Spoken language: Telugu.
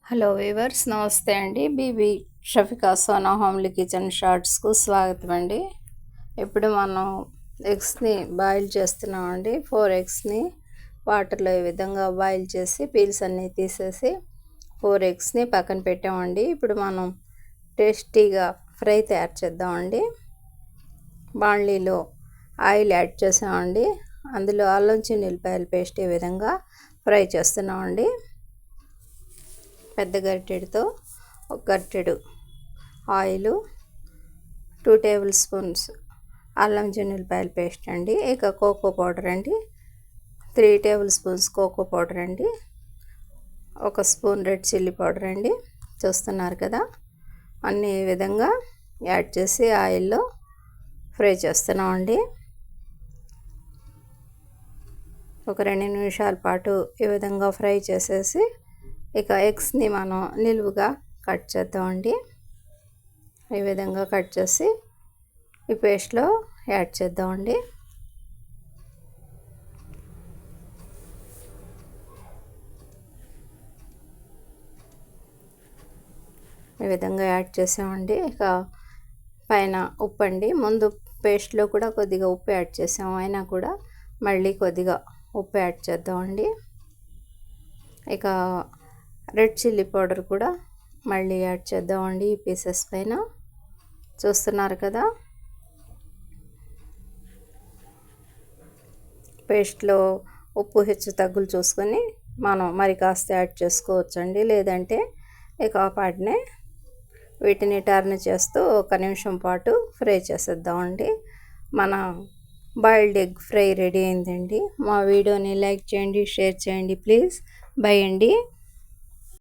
హలో వీవర్స్, నమస్తే అండి. బీబీ షఫికా సోనా హోమ్లీ కిచెన్ షార్ట్స్కు స్వాగతం అండి. ఇప్పుడు మనం ఎగ్స్ని బాయిల్ చేస్తున్నామండి. 4 ఎగ్స్ని వాటర్లో ఈ విధంగా బాయిల్ చేసి పీల్స్ అన్నీ తీసేసి 4 ఎగ్స్ని పక్కన పెట్టామండి. ఇప్పుడు మనం టేస్టీగా ఫ్రై తయారు చేద్దామండి. బాణలీలో ఆయిల్ యాడ్ చేసామండి. అందులో అల్లం చిన్నుల్లిపాయల పేస్ట్ ఈ విధంగా ఫ్రై చేస్తున్నామండి. పెద్ద గరిటెడుతో ఒక గరిటెడు ఆయిలు, 2 టేబుల్ స్పూన్స్ అల్లం చిన్నుల్లిపాయల పేస్ట్ అండి. ఇక కోకో పౌడర్ అండి, 3 టేబుల్ స్పూన్స్ కోకో పౌడర్ అండి, 1 స్పూన్ రెడ్ చిల్లీ పౌడర్ అండి. చూస్తున్నారు కదా, అన్నీ ఈ విధంగా యాడ్ చేసి ఆయిల్లో ఫ్రై చేస్తున్నామండి. ఒక 2 నిమిషాల పాటు ఈ విధంగా ఫ్రై చేసేసి ఇక ఎగ్స్ని మనం నిలువుగా కట్ చేద్దామండి. ఈ విధంగా కట్ చేసి ఈ పేస్ట్లో యాడ్ చేద్దామండి. ఈ విధంగా యాడ్ చేసామండి. ఇక పైన ఉప్పు అండి. ముందు పేస్ట్లో కూడా కొద్దిగా ఉప్పు యాడ్ చేసాము, అయినా కూడా మళ్ళీ కొద్దిగా ఉప్పు యాడ్ చేద్దామండి. ఇక రెడ్ చిల్లీ పౌడర్ కూడా మళ్ళీ యాడ్ చేద్దామండి ఈ పీసెస్ పైన. చూస్తున్నారు కదా, పేస్ట్లో ఉప్పు హెచ్చు తగ్గులు చూసుకొని మనం మరి కాస్త యాడ్ చేసుకోవచ్చండి. లేదంటే ఇక పాటినే వీటిని టర్న్ చేస్తూ 1 నిమిషం పాటు ఫ్రై చేసేద్దామండి. మన బాయిల్డ్ ఎగ్ ఫ్రై రెడీ అయిందండి. మా వీడియోని లైక్ చేయండి, షేర్ చేయండి ప్లీజ్. బై అండి.